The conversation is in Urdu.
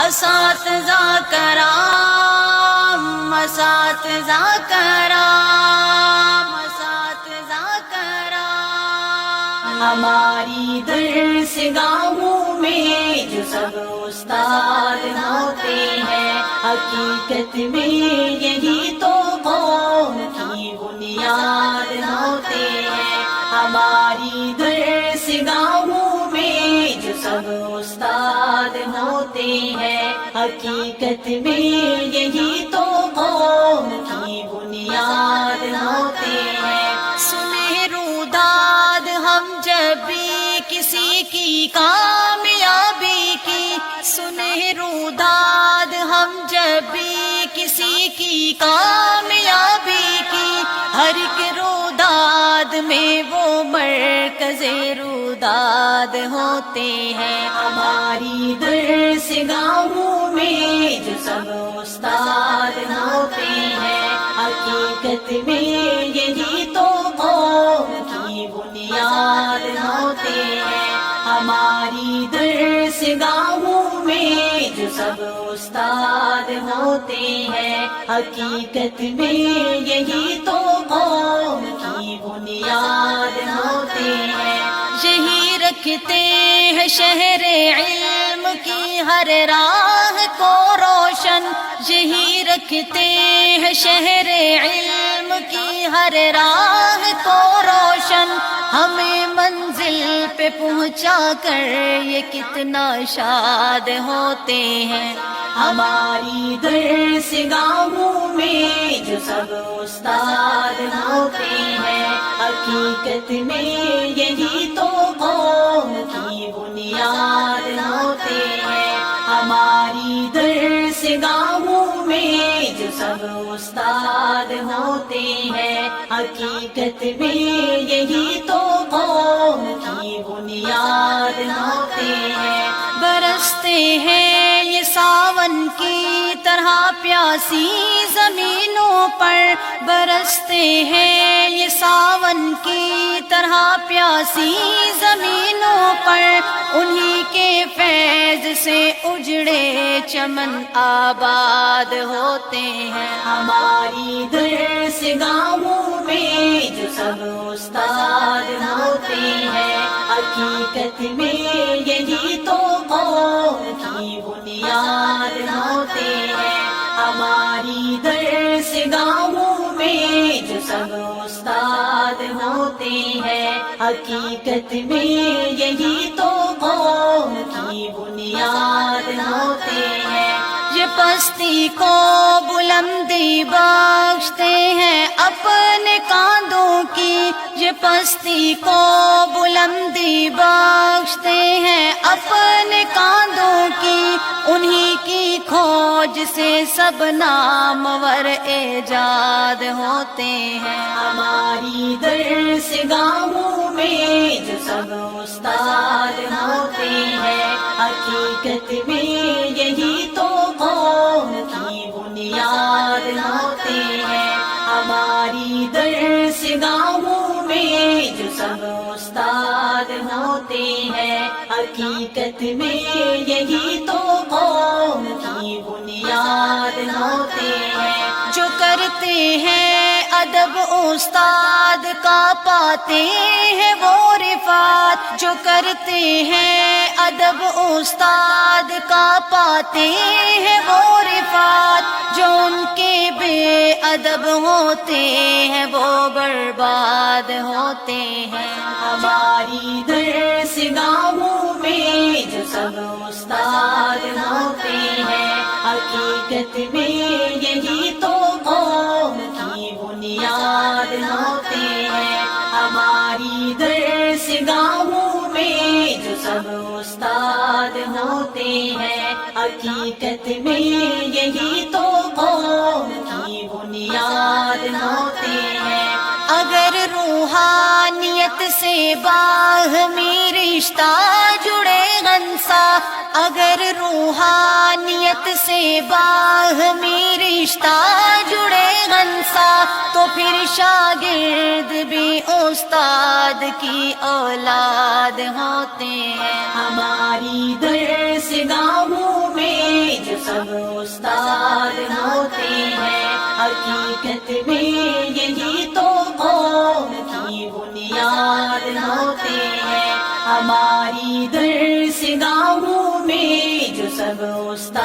اساتذہ کرام، اساتذہ کرام، اساتذہ کرام، ہماری درس گاہوں میں جو سب استاد ہوتے ہیں، حقیقت میں یہی تو قوم کی بنیاد ہوتے ہیں۔ ہماری درس گاہوں میں جو سب استاد ہوتے ہیں، حقیقت میں یہی تو قوم کی بنیاد ہوتے ہیں۔ سنیں روداد ہم جب بھی کسی کی کامیابی کی، سنیں روداد ہم جب بھی کسی کی کامیابی کی، ہر ایک روداد میں وہ مرکز روداد ہوتے ہیں۔ ہماری درس گاہوں میں جو سب استاد ہوتے ہیں، حقیقت میں یہی تو قوم کی بنیاد ہوتے ہیں۔ ہماری درس گاہوں میں جو سب استاد ہوتے ہیں، حقیقت میں یہی تو قوم کی بنیاد ہوتے ہیں۔ یہی رکھتے ہیں شہر علم کی ہر راہ کو روشن، یہی رکھتے ہیں شہر علم کی ہر راہ کو روشن، ہمیں منزل پہ پہنچا کر یہ کتنا شاد ہوتے ہیں۔ ہماری درس گاہوں میں جو سب استاد ہوتے ہیں، حقیقت میں یہی تو قوم کی بنیاد ہوتے ہیں۔ ہماری درس گاہوں میں جو سب استاد ہوتے ہیں، حقیقت میں یہی تو قوم کی بنیاد ہوتے ہیں۔ برستے ہیں یہ ساون کی طرح پیاسی زمینوں پر، برستے ہیں یہ ساون کی طرح پیاسی زمینوں پر، انہی کے فیض سے اجڑے چمن آباد ہوتے ہیں۔ ہماری درس گاہوں میں جو سب استاد ہوتے ہیں، حقیقت میں یہی تو قوم کی بنیاد ہوتے ہیں۔ ہماری درس گاہوں میں جو سب استاد ہوتے ہیں، حقیقت میں یہی تو قوم کی بنیاد ہوتے ہیں۔ یہ پستی کو بلندی بخشتے ہیں اپنے کاندھوں کی، یہ پستی کو بلندی بخشتے ہیں اپنے کاندھوں کی، انہی کی کھوج سے سب نامور ایجاد ہوتے ہیں۔ ہماری درس گاہوں میں جو سب استاد ہوتے ہیں، حقیقت میں یہی تو قوم کی بنیاد ہوتے ہیں۔ ہماری درس گاہوں میں جو سب استاد ہوتے ہیں، حقیقت میں یہی تو قوم کی بنیاد ہوتے ہیں۔ جو کرتے ہیں ادب استاد کا پاتے ہیں وہ رفعت، جو کرتے ہیں ادب استاد کا پاتے ہیں وہ رفعت، جو ان کے بے ادب ہوتے ہیں وہ برباد ہوتے ہیں۔ ہماری درس گاہوں میں جو سب استاد ہوتے ہیں، حقیقت میں یہی تو قوم کی بنیاد ہوتے ہیں۔ ہماری درس گاہوں میں جو سب استاد ہوتے ہیں، حقیقت میں یہی تو قوم کی بنیاد ہوتے ہیں۔ اگر روحانیت سے باہمی رشتہ جڑے غنسا، اگر روحانیت سے باہمی رشتہ جڑے غنسا، تو پھر شاگرد بھی استاد کی اولاد ہوتے ہیں۔ ہماری درس گاہوں میں سب استاد ہوتے ہیں، حقیقت میں یہی تو قوم کی بنیاد ہوتے ہیں۔ ہماری درس گاہوں میں جو سب استاد